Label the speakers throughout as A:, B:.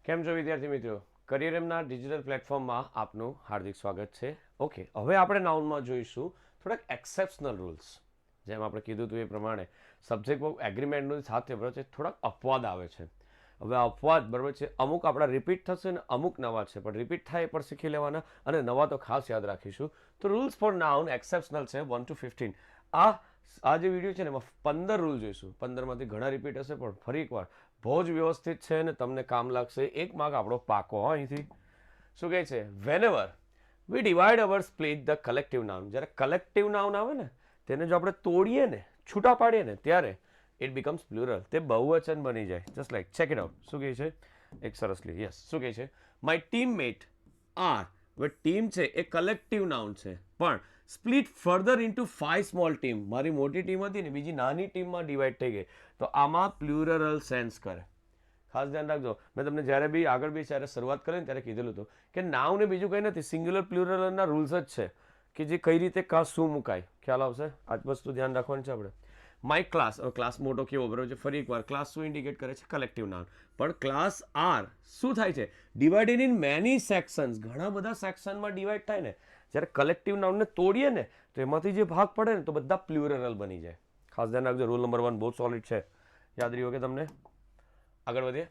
A: કેમ છો વિદ્યાર્થી મિત્રો? કરિયર એમના ડિજિટલ પ્લેટફોર્મમાં આપનું હાર્દિક સ્વાગત છે. ઓકે, હવે આપણે નાઉનમાં જોઈશું થોડાક એક્સેપ્શનલ રૂલ્સ. જેમ આપણે કીધું હતું એ પ્રમાણે સબ્જેક્ટ વર્બ એગ્રીમેન્ટની સાથે બરાબર છે થોડાક અપવાદ આવે છે. હવે અપવાદ બરાબર છે અમુક આપણા રિપીટ થશે ને અમુક નવા છે, પણ રિપીટ થાય એ પણ શીખી લેવાના અને નવા તો ખાસ યાદ રાખીશું. તો રૂલ્સ ફોર નાઉન એક્સેપ્શનલ છે 1 to 15. આ જે વિડીયો છે ને એમાં 15 રૂલ જોઈશું. 15માંથી ઘણા રિપીટ હશે, પણ ફરી એકવાર બહુ જ વ્યવસ્થિત છે ને તમને કામ લાગશે. એક માર્ક આપણો પાકો અહીંથી. શું કહે છે? Whenever we divide our split the collective noun. જ્યારે કલેક્ટિવ નાઉન આવે ને તેને જો આપણે તોડીએ ને છૂટા પાડીએ ને ત્યારે ઇટ બીકમ્સ પ્લુરલ. તે બહુવચન બની જાય. Just like check it out. શું કહે છે? એક સરસલી યસ. શું કહે છે? My teammate are. હવે ટીમ છે એ કલેક્ટિવ નાઉન છે, પણ split further into 5 small team. મારી મોટી ટીમ હતી ને બીજી નાની ટીમમાં ડિવાઈડ થઈ ગઈ, તો આમાં પ્લુરલ સેન્સ કરે. ખાસ ધ્યાન રાખજો. મેં તમને જ્યારે બી આગળ બી જ્યારે શરૂઆત કરી ને ત્યારે કીધેલું હતું કે નાઉન એ બીજું કંઈ નથી, સિંગ્યુલર પ્લુરલના રૂલ્સ જ છે કે જે કઈ રીતે કા શું મુકાય. ખ્યાલ આવશે? આ જ વસ્તુ ધ્યાન રાખવાની છે આપણે. My class. હવે ક્લાસ મોટો કેવો બરોબર છે? ફરી એકવાર ક્લાસ શું ઇન્ડિકેટ કરે છે? Collective noun. પણ ક્લાસ આર શું થાય છે? Divided in many sections. ઘણા બધા સેક્શનમાં ડિવાઈડ થાય ને, જ્યારે કલેક્ટિવ નાઉનને તોડીએ ને તો એમાંથી જે ભાગ પડે ને તો બધા પ્લુરલ બની જાય. ખાસ ધ્યાન રાખજો. રૂલ નંબર 1 બહુ સોલિડ છે. યાદ રહ્યું કે તમને? આગળ વધીએ.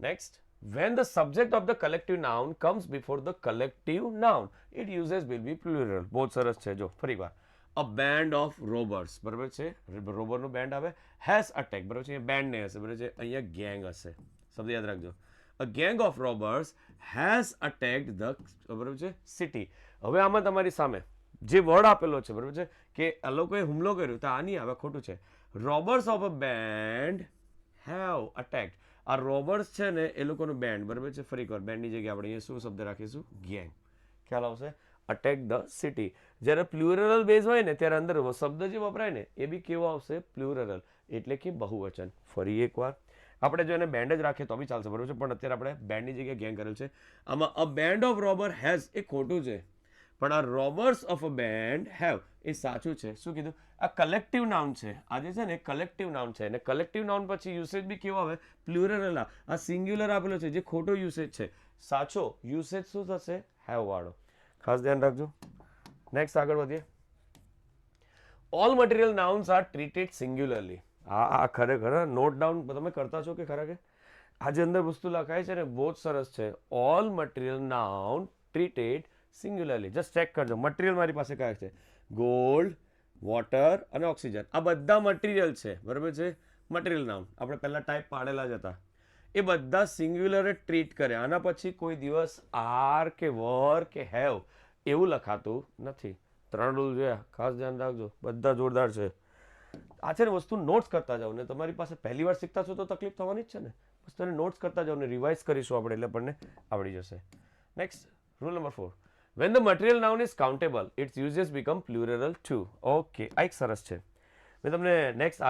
A: Next, when the subject of the collective noun comes before the collective noun, it uses will be plural. બહુ સરસ છે. જો ફરી વાર, a band of robbers બરાબર છે, રોબરનું બેન્ડ આવે, has attacked બરાબર છે, બેન્ડ નહીં હશે બરાબર છે, અહીંયા ગેંગ હશે. શબ્દ યાદ રાખજો. a gang of robbers has attacked the બરાબર છે city. હવે આમાં તમારી સામે જે વર્ડ આપેલો છે બરાબર છે કે આ લોકોએ હુમલો કર્યો, તો આ નહીં આવે, ખોટું છે. robbers of a band have attacked. આ રોબર્સ છે ને એ લોકોનું બેન્ડ બરાબર છે. ફરી એકવાર બેન્ડની જગ્યાએ આપણે અહીંયા શું શબ્દ રાખીશું? ગેંગ. ખ્યાલ આવશે? Attack the city. જ્યારે પ્લુરલ બેઝ હોય ને ત્યારે અંદર શબ્દ જે વપરાય ને એ બી કેવો આવશે? પ્લુરલ, એટલે કે બહુવચન. ફરી એકવાર આપણે જો એને બેન્ડ જ રાખીએ તો બી ચાલશે બરાબર છે, પણ અત્યારે આપણે બેન્ડની જગ્યાએ ગેંગ કરેલ છે. આમાં a band of robber has એ ખોટું છે, પણ આ robbers of a band have એ સાચું છે. શું કીધું? આ કલેક્ટિવ નાઉન છે. આ જે છે ને કલેક્ટિવ નાઉન છે, અને કલેક્ટિવ નાઉન પછી યુસેજ બી કેવો આવે? પ્લુરલ. આ સિંગ્યુલર આપેલો છે જે ખોટો યુસેજ છે. સાચો યુસેજ શું થશે? હેવ વાળો. ખાસ ધ્યાન રાખજો. નેક્સ્ટ આગળ વધીએ. All material nouns are treated singularly. આ ખરેખર નોટ ડાઉન તમે કરતા છો કે ખરા? કે આ જે અંદર વસ્તુ લખાય છે ને બહુ જ સરસ છે. All material noun treated singularly. Just check કરજો. મટીરિયલ મારી પાસે કયા છે? ગોલ્ડ, વોટર અને ઓક્સિજન. આ બધા મટીરિયલ છે બરાબર છે. મટીરિયલ નાઉન આપણે પહેલા ટાઈપ પાડેલા જ હતા. એ બધા સિંગ્યુલર ટ્રીટ કરે. આના પછી કોઈ દિવસ આર કે વર કે હેવ એવું લખાતું નથી. 3 રૂલ જોયા, ખાસ ધ્યાન રાખજો. બધા જોરદાર છે. આ છે ને વસ્તુ નોટ્સ કરતા જાઓ ને. તમારી પાસે પહેલી વાર શીખતા છો તો તકલીફ થવાની જ છે ને. બસ તમે નોટ્સ કરતા જાઓ ને રિવાઇઝ કરીશું આપણે, એટલે આપણને આવડી જશે. Next, rule number 4. When the material noun is countable, its uses become plural too. Okay, આ એક સરસ છે. મેં તમને નેક્સ્ટ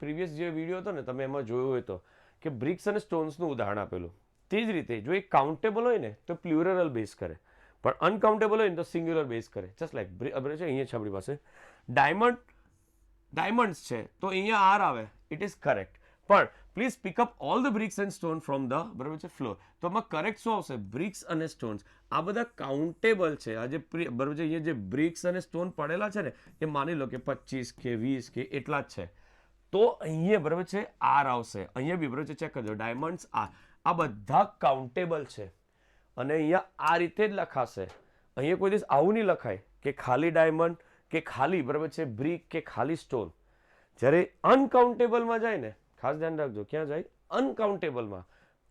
A: પ્રીવિયસ જે વિડીયો હતો ને તમે એમાં જોયું હોય તો કે બ્રિક્સ અને સ્ટોન્સનું ઉદાહરણ આપેલું. તે જ રીતે જો એ કાઉન્ટેબલ હોય ને તો પ્લુરલ બેઝ કરે, પણ અનકાઉન્ટેબલ હોય ને તો સિંગ્યુલર બેઝ કરે. જસ્ટ લાઈક છે અહીંયા છે આપણી પાસે ડાયમંડ્સ છે તો અહીંયા આર આવે, ઇટ ઇઝ કરેક્ટ. પણ please pick up all the bricks and stone from the બરાબર છે ફ્લોર. તો આમાં કરેક્ટ શું આવશે? બ્રિક્સ અને સ્ટોન્સ. આ બધા કાઉન્ટેબલ છે. આ જે બરાબર છે અહીંયા જે બ્રિક્સ અને સ્ટોન પડેલા છે ને એ માની લો કે 25 કે 20 કે એટલા જ છે, તો અહીંયા બરાબર છે આર આવશે. અહીંયા બી બરાબર છે, ચેક કરજો. ડાયમંડ્સ આર, આ બધા કાઉન્ટેબલ છે અને અહીંયા આ રીતે જ લખાશે. અહીંયા કોઈ દિવસ આવું નહીં લખાય કે ખાલી ડાયમંડ કે ખાલી બરાબર છે બ્રિક કે ખાલી સ્ટોન. જ્યારે અનકાઉન્ટેબલમાં જાય ને, ખાસ ધ્યાન રાખજો, ક્યાં જાય? અનકાઉન્ટેબલમાં,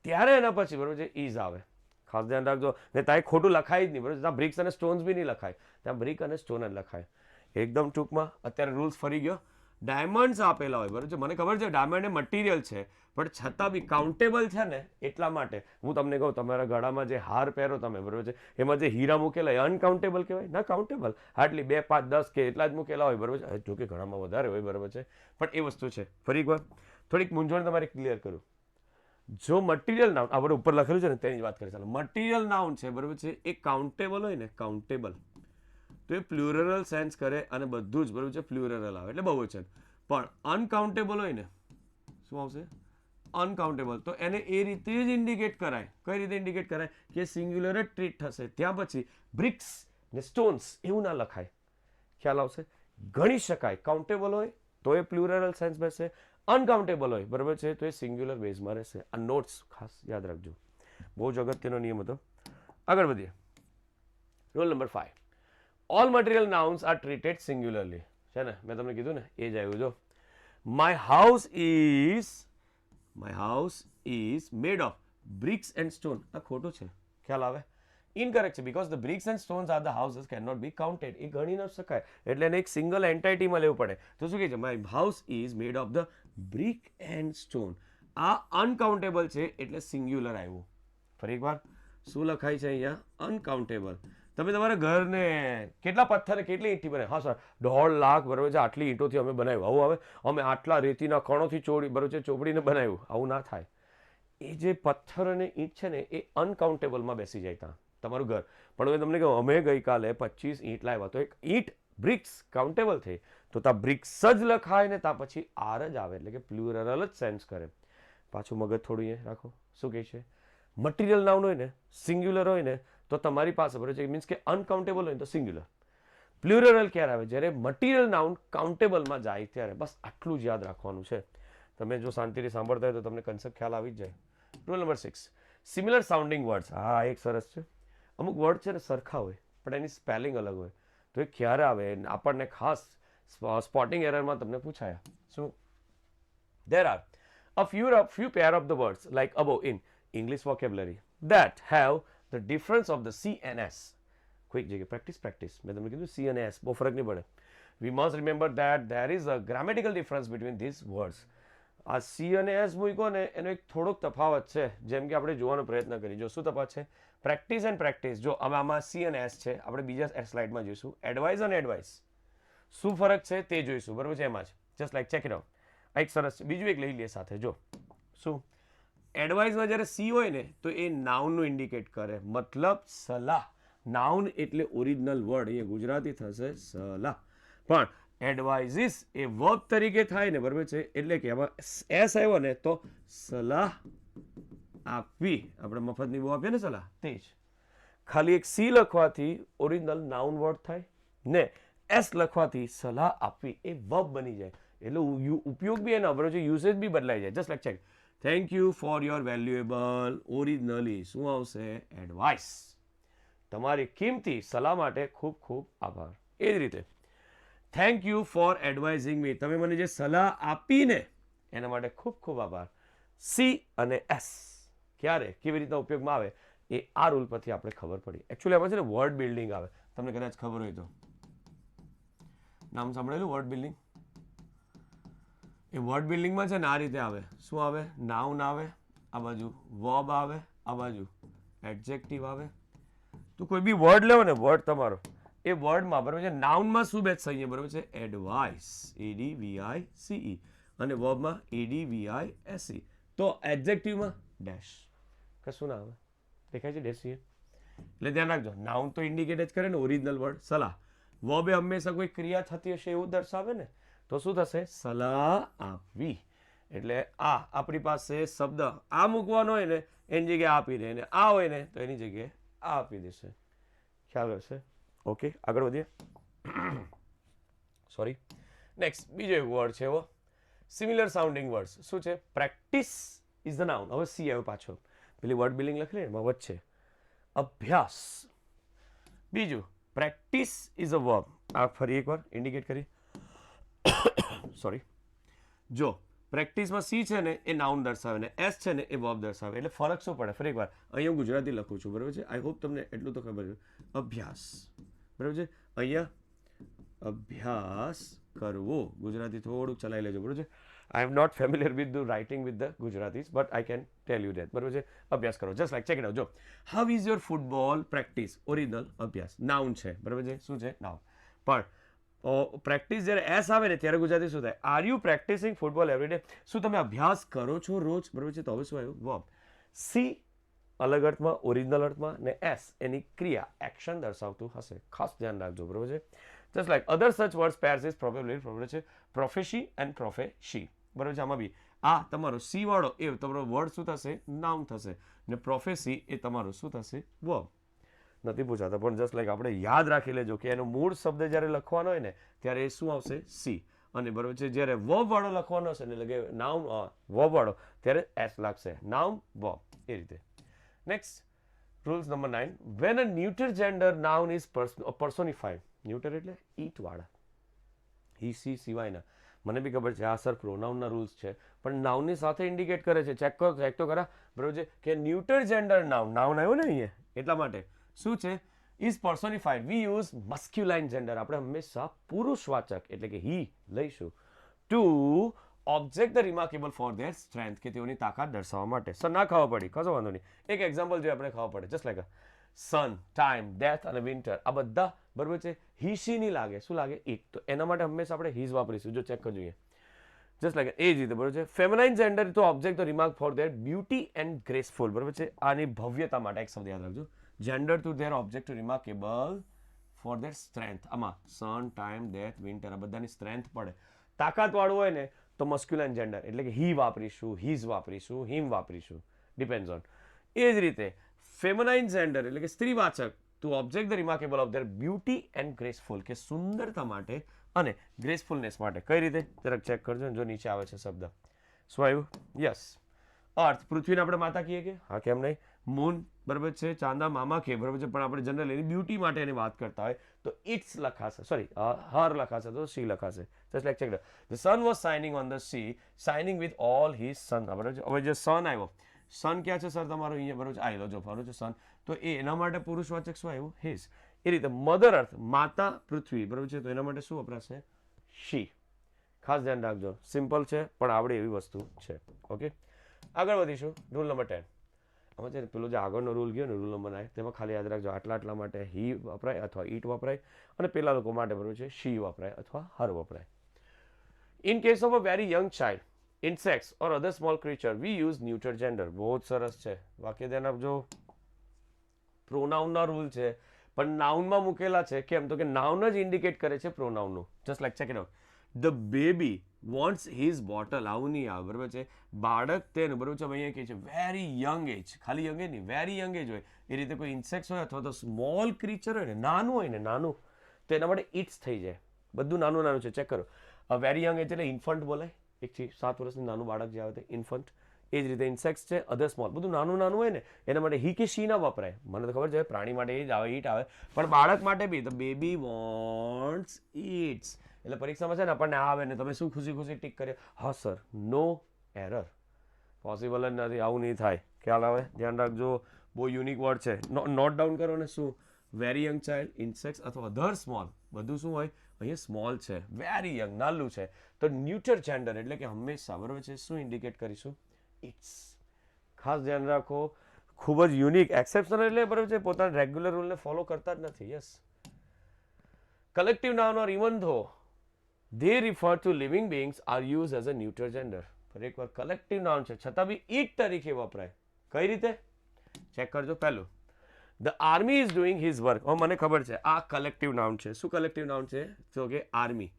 A: ત્યારે એના પછી બરાબર છે ઇઝ આવે. ખાસ ધ્યાન રાખજો. ને ત્યાં ખોટું લખાય જ નહીં બરાબર. ત્યાં બ્રિક્સ અને સ્ટોન્સ બી નહીં લખાય, ત્યાં બ્રિક અને સ્ટોન જ લખાય. એકદમ ટૂંકમાં અત્યારે રૂલ્સ ફરી ગયો. ડાયમંડ્સ આપેલા હોય બરાબર છે, મને ખબર છે ડાયમંડ એ મટીરિયલ છે, પણ છતાં બી કાઉન્ટેબલ છે ને એટલા માટે હું તમને કહું, તમારા ગળામાં જે હાર પહેરો તમે બરાબર છે એમાં જે હીરા મૂકેલા એ અનકાઉન્ટેબલ કહેવાય? ના, કાઉન્ટેબલ. હાર્ડલી 2, 5, 10 કે એટલા જ મૂકેલા હોય બરાબર છે. જોકે ઘણામાં વધારે હોય બરાબર છે, પણ એ વસ્તુ છે. ફરી એકવાર થોડીક મૂંઝવણ તમારે ક્લિયર કરું. જો મટીરિયલ નાઉન આપણે ઉપર લખેલું છે ને તેની જ વાત કરીએ. ચાલો, મટીરિયલ નાઉન છે બરાબર છે, એ કાઉન્ટેબલ હોય ને, કાઉન્ટેબલ, તો એ પ્લુરલ સેન્સ કરે અને બધું જ બરાબર છે પ્લુરલ આવે એટલે બહુવચન. પણ અનકાઉન્ટેબલ હોય ને શું આવશે? અનકાઉન્ટેબલ, તો એને એ રીતે જ ઇન્ડિકેટ કરાય. કઈ રીતે ઇન્ડિકેટ કરાય કે સિંગ્યુલર જ ટ્રીટ થશે. ત્યાં પછી બ્રિક્સ ને સ્ટોન્સ એવું ના લખાય. ખ્યાલ આવશે? ગણી શકાય, કાઉન્ટેબલ હોય તો એ પ્લુરલ સેન્સ બેસે, અનકાઉન્ટેબલ હોય બરાબર છે તો એ સિંગ્યુલર બેઝમાં રહેશે. આ નોટ્સ ખાસ યાદ રાખજો, બહુ જ અગત્યનો નિયમ હતો. આગળ વધીએ. Rule number 5, all material nouns are treated singularly. છે ને, મેં તમને કીધું ને, એ જ આવ્યું. જો my house is made of bricks and stone. આ ખોટું છે. ખ્યાલ આવે? ઇનકરેક્ટ છે, because the bricks and stones are the houses can not be counted. એ ગણી ન શકાય, એટલે એને એક સિંગલ એન્ટાઇટીમાં લેવું પડે. તો શું કહે છે? My house is made of the brick and stone. આ અનકાઉન્ટેબલ છે એટલે સિંગ્યુલર આવ્યું. ફરી એકવાર શું લખાય છે અહીંયા? અનકાઉન્ટેબલ. તમે તમારા ઘરને કેટલા પથ્થર કેટલી ઈંટથી બનાવી? હા સર 1.5 લાખ બરોબર છે, આટલી ઈંટોથી અમે બનાવ્યું. આવું આવે? અમે આટલા રેતીના કણોથી બરોબર છે ચોપડીને બનાવ્યું. આવું ના થાય. એ જે પથ્થર અને ઈંટ છે ને એ અનકાઉન્ટેબલમાં બેસી જાય ત્યાં તમારું ઘર. પણ હવે તમને કહું, અમે ગઈકાલે 25 ઈંટ લાવ્યા, તો એક ઈંટ બ્રિક્સ કાઉન્ટેબલ થઈ, તો ત્યાં બ્રિક્સ જ લખાય ને ત્યાં પછી આર જ આવે, એટલે કે પ્લુરલ જ સેન્સ કરે. પાછું મગજ થોડું એ રાખો. શું કહે છે? મટીરિયલ નાઉન હોય ને, સિંગ્યુલર હોય ને, તો તમારી પાસે બરોબર છે, મીન્સ કે અનકાઉન્ટેબલ હોય તો સિંગ્યુલર. પ્લુરલ ક્યારે આવે? જ્યારે મટીરિયલ નાઉન કાઉન્ટેબલમાં જાય ત્યારે. બસ આટલું જ યાદ રાખવાનું છે. તમે જો શાંતિથી સાંભળતા હોય તો તમને કન્સેપ્ટ ખ્યાલ આવી જ જાય. Rule number 6, similar sounding words. હા, એક સરસ છે. અમુક વર્ડ છે ને સરખા હોય પણ એની સ્પેલિંગ અલગ હોય, તો એ ક્યારે આવે? આપણને ખાસ સ્પોટિંગ એરરમાં તમને પૂછાયા. શું? There are a few pair of the words like above in English vocabulary that have the difference of the C and S. Quick જગ્યા practice. મેં તમને કીધું C અને S બહુ ફરક નહીં પડે. We must remember that there is a grammatical difference between these words. આ C અને S મૂક્યો ને એનો એક થોડોક તફાવત છે, જેમ કે આપણે જોવાનો પ્રયત્ન કરીએ. જો શું તફાવત છે? Practice and practice. જો આમાં C અને S છે, આપણે બીજા સ્લાઇડમાં જોઈશું. એડવાઇસ અને એડવાઇસ શું ફરક છે તે જોઈશું. બરાબર છે? એમાં જ just like check it out. એક સરસ છે. બીજું એક લઈ લઈએ સાથે. જો શું? એડવાઇસમાં જ્યારે સી હોય ને તો એ નાઉનનું ઇન્ડિકેટ કરે, મતલબ સલાહ. નાઉન એટલે ઓરિજિનલ વર્ડ, એ ગુજરાતી થશે સલાહ. પણ એડવાઇઝિસ એ વર્બ તરીકે થાય ને, બરાબર છે, એટલે કે આમાં એસ આવ્યો ને તો સલાહ આપવી. આપણે મફતની બહુ આપીએ ને સલાહ, તે જ. ખાલી એક સી લખવાથી ઓરિજિનલ નાઉન વર્ડ થાય ને એસ લખવાથી સલાહ આપવી એ વર્બ બની જાય. એટલે ઉપયોગ બી એનો બરોબર છે, યુસેજ બી બદલાઈ જાય. Just like check. Thank you for your valuable. Originally શું આવશે? એડવાઇસ. તમારી કિંમતી સલાહ માટે ખૂબ ખૂબ આભાર. એ જ રીતે થેન્ક યુ ફોર એડવાઇઝિંગ મી. તમે મને જે સલાહ આપીને એના માટે ખૂબ ખૂબ આભાર. સી અને એસ ક્યારે કેવી રીતના ઉપયોગમાં આવે એ આ રૂલ પરથી આપણે ખબર પડી. એકચ્યુઅલી આમાં છે ને વર્ડ બિલ્ડિંગ આવે. તમને કદાચ ખબર હોય તો નામ સાંભળેલું વર્ડ બિલ્ડિંગ? એ વર્ડ બિલ્ડિંગમાં છે ને આ રીતે આવે. શું આવે? નાઉન આવે, આ બાજુ વર્બ આવે, આ બાજુ એડજેક્ટિવ આવે. તો કોઈ બી વર્ડ લેવો ને, વર્ડ તમારો, એ વર્ડમાં બરાબર છે નાઉનમાં શું બેસશે અહીંયા? બરાબર છે એડવાઇસ, ADVICE, અને વર્બમાં ADVISE. તો એડજેક્ટિવમાં ડેશ. કશું ના આવે. દેખાય છે ડેશ? એટલે ધ્યાન રાખજો, નાઉન તો ઇન્ડિકેટ જ કરે ને ઓરિજિનલ વર્ડ સલાહ. વર્બ એ હંમેશા કોઈ ક્રિયા થતી હશે એવું દર્શાવે ને, તો શું થશે? સલાહ આપવી. એટલે આ આપણી પાસે શબ્દ આ મૂકવાનો હોય ને એની જગ્યાએ આપી દે, ને આ હોય ને તો એની જગ્યાએ આ આપી દેશે. ખ્યાલ હશે? ઓકે, આગળ વધીએ. સોરી. નેક્સ્ટ બીજો એક વર્ડ છે એવો સિમિલર સાઉન્ડિંગ વર્ડ્સ. શું છે? Practice is the noun. હવે સી આવ્યો પાછો. પેલી વર્ડ બિલ્ડિંગ લખી લે એમાં વચ્ચે અભ્યાસ. બીજું પ્રેક્ટિસ ઇઝ અ વર્બ. આ ફરી એકવાર ઇન્ડિકેટ કરી. સોરી. જો પ્રેક્ટિસમાં સી છે ને એ નાઉન દર્શાવે ને એસ છે ને એ વર્બ દર્શાવે. એટલે ફરક શું પડે? ફરી એકવાર અહીંયા હું ગુજરાતી લખું છું, બરાબર છે. આઈ હોપ તમને એટલું તો ખબર છે. અભ્યાસ, બરાબર છે. અહીંયા અભ્યાસ કરવો. ગુજરાતી થોડુંક ચલાવી લેજો, બરાબર છે. I am not familiar with the writing with the Gujaratis, but I can tell you that. બરાબર છે. અભ્યાસ કરો. Just like check it out. જો how is your football practice? Original અભ્યાસ નાઉન છે, બરાબર છે. શું છે? નાઉન. પણ પ્રેક્ટિસ જ્યારે એસ આવે ને ત્યારે ગુજરાતી શું થાય? Are you practising football every day? શું તમે અભ્યાસ કરો છો રોજ? બરાબર છે. તો હવે શું આવ્યું? વર્બ. સી અલગ અર્થમાં, ઓરિજિનલ અર્થમાં, ને એસ એની ક્રિયા એક્શન દર્શાવતું હશે. ખાસ ધ્યાન રાખજો, બરાબર છે. જસ્ટ લાઈક અધર સચ વર્ડ્સ પેર્સ ઇઝ પ્રોબેબલી, બરાબર છે, પ્રોફેશી એન્ડ પ્રોફેશી. બરાબર છે. આમાં બી આ તમારો સી વાળો એ તમારો વર્ડ શું થશે? નાઉન થશે. ને પ્રોફેસી એ તમારું શું થશે? વર્બ. નથી પૂછાતા પણ જસ્ટ લાઈક આપણે યાદ રાખી લેજો કે એનો મૂળ શબ્દ જ્યારે લખવાનો હોય ને ત્યારે એ શું આવશે? સી. અને બરોબર છે જ્યારે વર્બ વાળો લખવાનો હશે ને એટલે કે નાઉન વર્બ વાળો ત્યારે એસ લાગશે. નાઉન વર્બ એ રીતે. Next rules number 9. When a neuter gender noun is personified. Neuter એટલે ઈટ વાળા, હી સી સિવાયના. મને બી ખબર છે આ સર પ્રોનાઉનના રૂલ્સ છે પણ નાઉનની સાથે ઇન્ડિકેટ કરે છે. ચેક તો ખરા બરોબર છે કે ન્યુટર જેન્ડર નાઉન આવ્યો ને અહીંયા એટલા માટે શું છે? Is personified. We use masculine gender. આપણે હંમેશા પુરુષવાચક એટલે કે હી લઈશું to object the remarkable for their strength, કે તેઓની તાકાત દર્શાવવા માટે. સર ના ખબર પડી, કશો વાંધો નહીં. એક એક્ઝામ્પલ જોઈએ આપણે ખબર પડે. જસ્ટ લાઈક સન, ટાઈમ, ડેથ અને વિન્ટર આ બધા બરોબર છે હી સી નહીં લાગે, શું લાગે? ઇટ. તો એના માટે હંમેશા આપણે હીઝ વાપરીશું. જો ચેક કરજો જસ્ટ લાઈક એ જ રીતે બરોબર છે. ફેમિનાઇન જેન્ડર તો object the remark for their beauty and graceful. બરોબર છે આની ભવ્યતા માટે એક શબ્દ યાદ રાખજો. Gender to their object remarkable for their strength. આમાં સન, ટાઈમ, ડેથ, વિન્ટર આ બધાની સ્ટ્રેન્થ પડે. તાકાત વાળું હોય ને તો મસ્ક્યુલાઇન જેન્ડર એટલે કે હી વાપરીશું, હીઝ વાપરીશું, હિમ વાપરીશું. Depends on. એ જ રીતે ફેમિનાઇન જેન્ડર એટલે કે સ્ત્રીવાચક to object the remarkable of their beauty and graceful, કે સુંદરતા માટે અને ગ્રેસફુલનેસ માટે. કઈ રીતે? જરાક ચેક કરજો જો નીચે આવે છે શબ્દ. શું આવ્યું? યસ. અર્થ, પૃથ્વીને આપણે માતા કહીએ કે? હા, કેમ નહીં. મૂન બરાબર છે, ચાંદા મામા કે બરાબર છે, પણ આપણે જનરલ એની બ્યુટી માટે એની વાત કરતા હોય તો ઇટ્સ લખાશે, સોરી હર લખાશે તો સી લખાશે. Just like check the sun was shining on the sea, shining with all his sun. બરાબર છે. હવે જે સન આવ્યો, સન ક્યાં છે સર તમારો? અહીંયા બરાબર છે. આવેલો જો બરાબર છે સન, તો એના માટે પુરુષવાચક શું આવ્યું? હિઝ. એ રીતે મધર અર્થ માતા પૃથ્વી બરાબર છે, તો એના માટે શું વપરાશે? શી. ખાસ ધ્યાન રાખજો, સિમ્પલ છે પણ આવડે એવી વસ્તુ છે. ઓકે, આગળ વધીશું. Rule number 10. આમાં છે પેલો જે આગળનો રૂલ ગયો ને રૂલ નંબર 9, તેમાં ખાલી યાદ રાખજો આટલા માટે હી વપરાય અથવા ઈટ વપરાય, અને પેલા લોકો માટે બરાબર છે શી વપરાય અથવા હર વપરાય. In case of a very young child, insects or other small creature we use neuter gender. બહુ જ સરસ છે વાક્ય, ધ્યાન આપજો. પ્રોનાઉનના રૂલ છે પણ નાઉનમાં મૂકેલા છે. કેમ? તો કે નાઉન જ ઇન્ડિકેટ કરે છે પ્રોનાઉનનું. Just like check it out. The baby wants his bottle. આવું નહીં આવે બરાબર છે. બાળક તેનું બરાબર છે અહીંયા કહે છે વેરી યંગ એજ, ખાલી યંગ એજ નહીં, વેરી યંગ એજ હોય. એ રીતે કોઈ ઇન્સેક્ટ હોય અથવા તો સ્મોલ ક્રીચર હોય ને, નાનું હોય ને નાનું, તો એના માટે ઇટ્સ થઈ જાય. બધું નાનું નાનું છે. ચેક કરો. વેરી યંગ એજ એટલે ઇન્ફન્ટ બોલાય, 1 થી 7 વર્ષનું નાનું બાળક જે આવે તે ઇન્ફન્ટ. એ જ રીતે ઇન્સેક્ટ્સ છે, અધર સ્મોલ, બધું નાનું નાનું હોય ને એના માટે હી કે શી ના વપરાય. મને તો ખબર છે પ્રાણી માટે એ જ આવે, ઈટ આવે, પણ બાળક માટે be the baby wants its. એટલે પરીક્ષામાં છે ને આપણને આવે ને તમે શું ખુશી ખુશી ટીક કરે? હા સર, નો એરર. પોસિબલ જ નથી, આવું નહીં થાય. ખ્યાલ આવે? ધ્યાન રાખજો. બહુ યુનિક વર્ડ છે, નોટ ડાઉન કરો ને. શું? વેરી યંગ ચાઇલ્ડ, ઇન્સેક્ટ્સ અથવા અધર સ્મોલ, બધું શું હોય? અહીંયા સ્મોલ છે, વેરી યંગ નાનું છે. તો ન્યુટર જેન્ડર એટલે કે હંમેશા બરાબર છે શું ઇન્ડિકેટ કરીશું? ઇટ્સ. ખાસ ધ્યાન રાખો, ખૂબ જ યુનિક, એક્સેપ્શનલ એટલે બરાબર છે પોતાના રેગ્યુલર રૂલને ફોલો કરતા જ નથી. Yes. Collective noun or even though they refer to living beings are used as a neuter gender. પર એકવાર કલેક્ટિવ નાઉન છે છતાં બી ઈટ તરીકે વપરાય. કઈ રીતે? ચેક કરજો. પહેલું, the army is doing his work. મને ખબર છે આ કલેક્ટિવ નાઉન છે. શું કલેક્ટિવ નાઉન છે? તો કે આર્મી.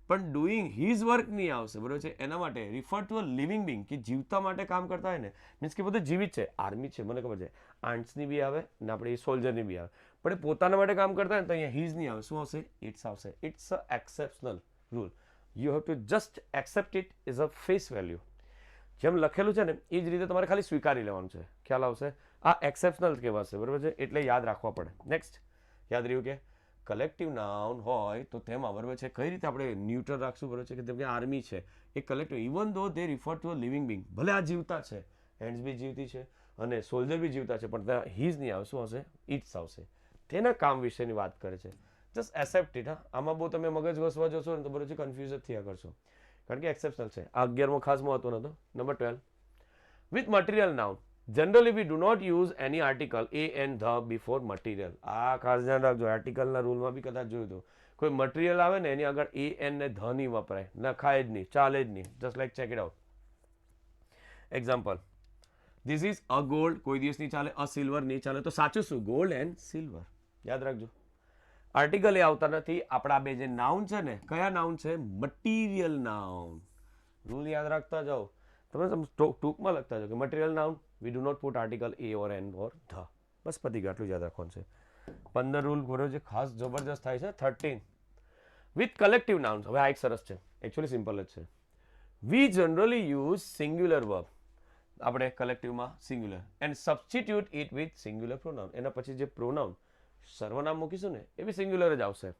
A: પણ ડુઈંગ હિઝ વર્ક નહીં આવશે બરોબર છે. એના માટે refer to a living Bing, કે જીવતા માટે કામ કરતા હોય ને, મીન્સ કે બધું જીવિત છે. આર્મી છે મને ખબર છે, આર્ટ્સની બી આવે ને આપણે સોલ્જરની બી આવે, પણ એ પોતાના માટે કામ કરતા હોય ને તો અહીંયા હિઝ નહીં આવે. શું આવશે? ઇટ્સ આવશે. It's a exceptional rule. You have to just accept it is a face value. જેમ લખેલું છે ને એ જ રીતે તમારે ખાલી સ્વીકારી લેવાનું છે. ખ્યાલ આવશે? આ એક્સેપ્શનલ કહેવાશે બરાબર છે, એટલે યાદ રાખવા પડે. નેક્સ્ટ, યાદ રહ્યું કે કલેક્ટિવ નાઉન હોય તો તેમાં બરાબર છે કઈ રીતે આપણે ન્યુટ્રલ રાખશું બરાબર છે, કે જેમ કે આર્મી છે એ કલેક્ટિવ, ઇવન ધો દે refer to a living Bing, ભલે આ જીવતા છે, હેન્ડ્સ બી જીવતી છે અને સોલ્જર બી જીવતા છે, પણ ત્યાં હીઝ નહીં આવે. શું આવશે? ઇટ્સ આવશે. તેના કામ વિશેની વાત કરે છે. Just accept it. હા, આમાં બહુ તમે મગજ ઘસવા જશો ને તો બરોબર છે કન્ફ્યુઝ જ થયા કરશો, કારણ કે એક્સેપ્શનલ છે. આ 11મો ખાસ મહત્વનો હતો. Number 12, with material noun generally we do not use any article a and the before material. આ ખાસ ધ્યાન રાખજો. આર્ટિકલના રૂલમાં બી કદાચ જોયું હતું, કોઈ મટીરિયલ આવે ને એની આગળ એ એન ને ધ નહીં વપરાય, નખાય જ નહીં, ચાલે જ નહીં. Just like check it out. Example, this is a gold, કોઈ દિવસ નહીં ચાલે. અ સિલ્વર નહીં ચાલે, તો સાચું શું? Gold and silver. યાદ રાખજો. આર્ટિકલ એ આવતા નથી. આપણા બે જે નાઉન છે ને, કયા નાઉન છે? Material noun. રૂલ યાદ રાખતા જાઓ. તમે ટૂંકમાં લખતા જાઓ કે material noun we do not put article a or an or the, બસ પતી ગયું, આટલું યાદ રાખવાનું છે. 15 રૂલ બરોબર છે, ખાસ જબરજસ્ત થાય છે. 13 વિથ કલેક્ટિવ નાઉન્સ. હવે આ એક સરસ છે, એકચ્યુઅલી સિમ્પલ જ છે. We generally use singular verb, આપણે કલેક્ટિવમાં singular, and substitute it with singular pronoun. એના પછી જે પ્રોનાઉન સર્વનામ મૂકીશું ને એ બી સિંગ્યુલર જ આવશે.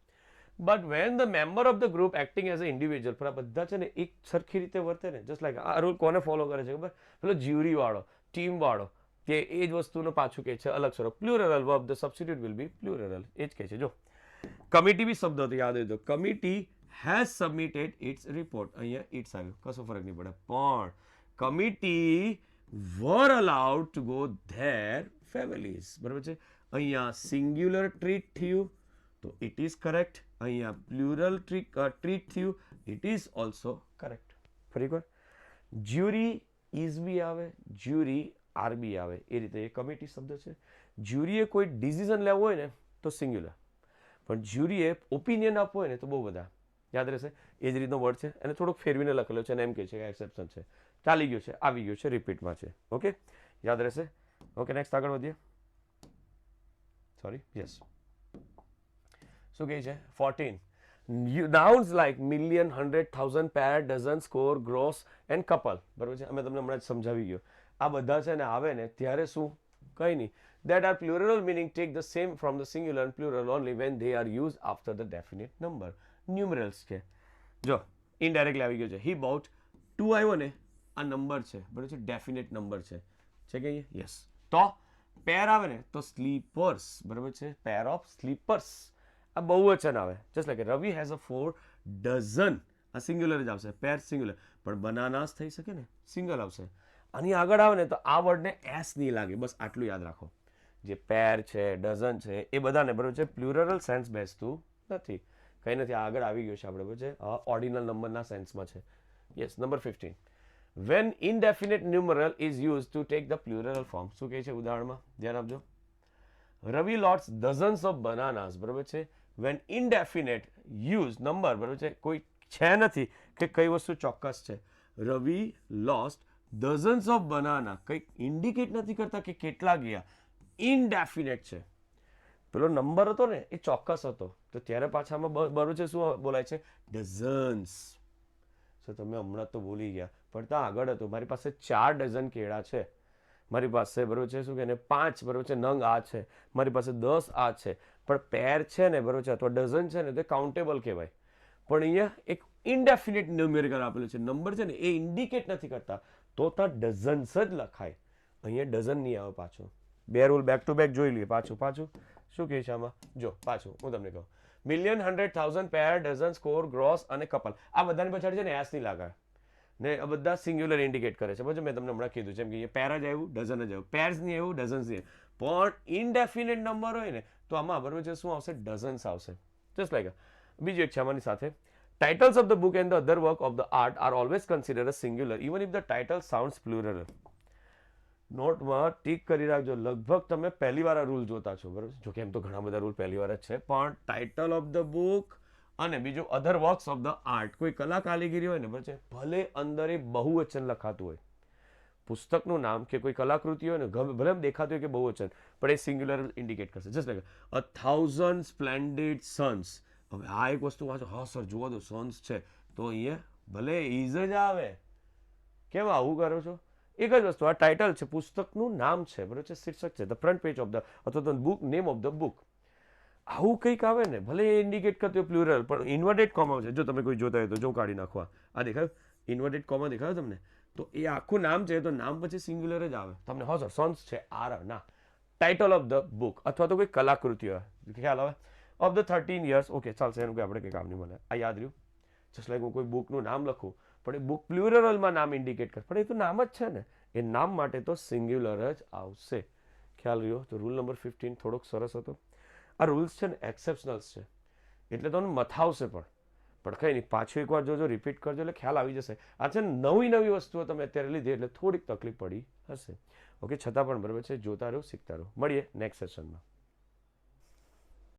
A: But when the member of the group acting as a individual, પણ આ બધા છે ને એક સરખી રીતે વર્તે ને, જસ્ટ લાઈક આ રૂલ કોને ફોલો કરે છે ખબર? પેલો જ્યુરી વાળો, ટીમ વાળો, કે એ જ વસ્તુનું પાછું કહે છે અલગ સ્વરૂપ. Plural verb, the substitute will be plural, એ જ કહે છે. જો કમિટી બી શબ્દ હતો, યાદ હોય તો, committee has submitted its report, અહીંયા ઇટ્સ આવ્યું, કશો ફરક નહીં પડે. પણ committee were allowed to go their families, બરાબર છે. અહીંયા સિંગ્યુલર ટ્રીટ થયું તો ઇટ ઇઝ કરેક્ટ, અહીંયા પ્લુરલ ટ્રીટ થયું, ઇટ ઇઝ ઓલ્સો કરેક્ટ. ફરી એકવાર, જ્યુરી ઇઝ બી આવે, જ્યુરી આર બી આવે, એ રીતે એ કમિટી શબ્દ છે. જ્યુરીએ કોઈ ડિસિઝન લેવો હોય ને તો સિંગ્યુલર, પણ જ્યુરીએ ઓપિનિયન આપવો હોય ને તો બહુ બધા, યાદ રહેશે. એ જ રીતનો વર્ડ છે, એને થોડુંક ફેરવીને લખેલો છે અને એમ કહે છે કે એક્સેપ્શન છે, ચાલી ગયું છે, આવી ગયું છે, રિપીટમાં છે. ઓકે, યાદ રહેશે. ઓકે, નેક્સ્ટ આગળ વધીએ. સોરી, યસ, શું કહે છે? 14 nouns like million, 100,000, pair, dozen, score, gross and couple, બરાબર છે. અમે તમને હમણાં જ સમજાવી ગયો. આ બધા છે ને આવે ને ત્યારે શું, કંઈ નહીં, that are plural meaning take the same from the singular and plural only when they are used after the definite number. Numerals છે. જો ઇનડાયરેક્ટલી આવી ગયો છે. he bought 2 આવ્યો ને, આ નંબર છે, બરાબર છે, ડેફિનેટ નંબર છે કે યસ. તો પેર આવે ને તો સ્લીપર્સ, બરાબર છે, પેર ઓફ સ્લીપર્સ, આ બહુવચન આવે. Just like Ravi has a 4 dozen, આ સિંગ્યુલર જ આવશે, પેર સિંગ્યુલર, પણ બનાનાસ થઈ શકે ને, સિંગલ આવશે. આની આગળ આવે ને તો આ વર્ડને એસ નહીં લાગે, બસ આટલું યાદ રાખો. જે પેર છે, ડઝન છે, એ બધાને બરાબર છે પ્લુરલ સેન્સ બેસતું નથી, કંઈ નથી, આગળ આવી ગયું છે આપણે, બરાબર છે, ઓર્ડિનલ નંબરના સેન્સમાં છે. Yes, number 15 when indefinite numeral is use to take the plural form. શું કહે છે ઉદાહરણમાં? ધ્યાન આપજો. રવિ લોટ્સ ડઝન્સ ઓફ બનાનાસ, બરાબર છે. વેન ઇનડેફિનેટ યુઝ નંબર, બરાબર છે, કોઈ છે નથી કે કઈ વસ્તુ ચોક્કસ છે. રવિ લોસ્ટ ડઝન્સ ઓફ બનાના, કંઈક ઇન્ડિકેટ નથી કરતા કે કેટલા ગયા, ઇનડેફિનેટ છે. પેલો નંબર હતો ને એ ચોક્કસ હતો, તો ત્યારે પાછામાં બરોબર છે શું બોલાય છે? ડઝન્સ. સો તમે હમણાં તો ભૂલી ગયા, પણ ત્યાં આગળ હતું, મારી પાસે 4 ડઝન કેળા છે, મારી પાસે બરોબર છે શું કે 5 બરોબર છે નંગ આ છે, મારી પાસે 10 આ છે, પણ પેર છે ને બરોબર છે અથવા ડઝન છે ને તો કાઉન્ટેબલ કહેવાય. પણ અહીંયા એક ઇનડેફિનેટ ન્યુમેરિકલ આપેલું છે, નંબર છે ને એ ઇન્ડિકેટ નથી કરતા, તો ત્યાં ડઝન્સ જ લખાય, અહીંયા ડઝન નહીં આવે. પાછું 2 રૂલ બેક ટુ બેક જોઈ લઈએ. પાછું શું કહે છે આમાં? જો પાછું હું તમને કહું, million, 100,000, pair, dozen, score, gross અને કપલ, આ બધાની પછાડી છે ને એસ નહીં લાગે ને, આ બધા સિંગ્યુલર ઇન્ડિકેટ કરે છે. બરાબર, મેં તમને હમણાં કીધું છે કે પેર જ આવ્યું, ડઝન જ આવ્યું, પેર્સ નહીં આવ્યું, ડઝન્સ નહીં, પણ ઇનડેફિનેટ નંબર હોય ને તો આમાં બરાબર છે શું આવશે? ડઝન્સ આવશે. જસ્ટ લાઈક બીજું એક છે આમાંની સાથે, titles of the book and the other work of the art are always considered as singular even if the title sounds plural. નોટમાં ટીક કરી રાખજો, લગભગ તમે પહેલી વાર આ રૂલ જોતા છો, બરાબર? જો કે એમ તો ઘણા બધા રૂલ પહેલી વાર જ છે, પણ ટાઇટલ ઓફ ધ બુક અને બીજું અધર વર્ક્સ ઓફ ધ આર્ટ, કોઈ કલા કારીગરી હોય ને, બરાબર છે, ભલે અંદર એ બહુવચન લખાતું હોય, પુસ્તકનું નામ કે કોઈ કલાકૃતિ હોય ને, ભલે એમ દેખાતું હોય કે બહુવચન, પણ એ સિંગ્યુલર ઇન્ડિકેટ કરશે. Just like 1,000 splendid sons. હવે આ એક વસ્તુ વાંચો, હા સર જોવા દો, સન્સ છે તો અહીંયા ભલે ઇઝ જ આવે, કેમ આવું કરો છો? એક જ વસ્તુ, આ ટાઇટલ છે, પુસ્તકનું નામ છે, બરાબર છે, શીર્ષક છે, the front page of the અથવા the book, name of the book, આવું કંઈક આવે ને, ભલે એ ઇન્ડિકેટ કરતું હોય પ્લુરલ, પણ ઇન્વર્ટેડ કોમા છે. જો તમે કોઈ જોતા હોય તો જો કાઢી નાખવા, આ દેખાયું ઇન્વર્ટેડ કોમા દેખાયો તમને? તો એ આખું નામ છે તો નામ પછી સિંગ્યુલર જ આવે તમને. હા સર સન્સ છે, આર ના, ટાઇટલ ઓફ ધ બુક અથવા તો કોઈ કલાકૃતિ હોય, ખ્યાલ આવે, ઓફ ધ 13 years. ઓકે ચાલશે, એનું કંઈ આપણે કંઈ કામ નહીં મળે, આ યાદ રહ્યું. જસ્ટ લાઈક હું કોઈ બુકનું નામ લખું પણ એ બુક પ્લુરલમાં નામ ઇન્ડિકેટ કરે, પણ એ તો નામ જ છે ને, એ નામ માટે તો સિંગ્યુલર જ આવશે. ખ્યાલ રહ્યો? તો રૂલ નંબર 15 થોડોક સરસ હતો. આ રૂલ્સ છે ને એક્સેપ્શનલ્સ છે, એટલે તમને મથાવશે પણ કંઈ નહીં, પાછું એકવાર જોજો, રિપીટ કરજો એટલે ખ્યાલ આવી જશે. આ છે નવી વસ્તુઓ તમે અત્યારે લીધી એટલે થોડીક તકલીફ પડી હશે. ઓકે, છતાં પણ બરાબર છે, જોતા રહો, શીખતા રહો. મળીએ નેક્સ્ટ સેશનમાં.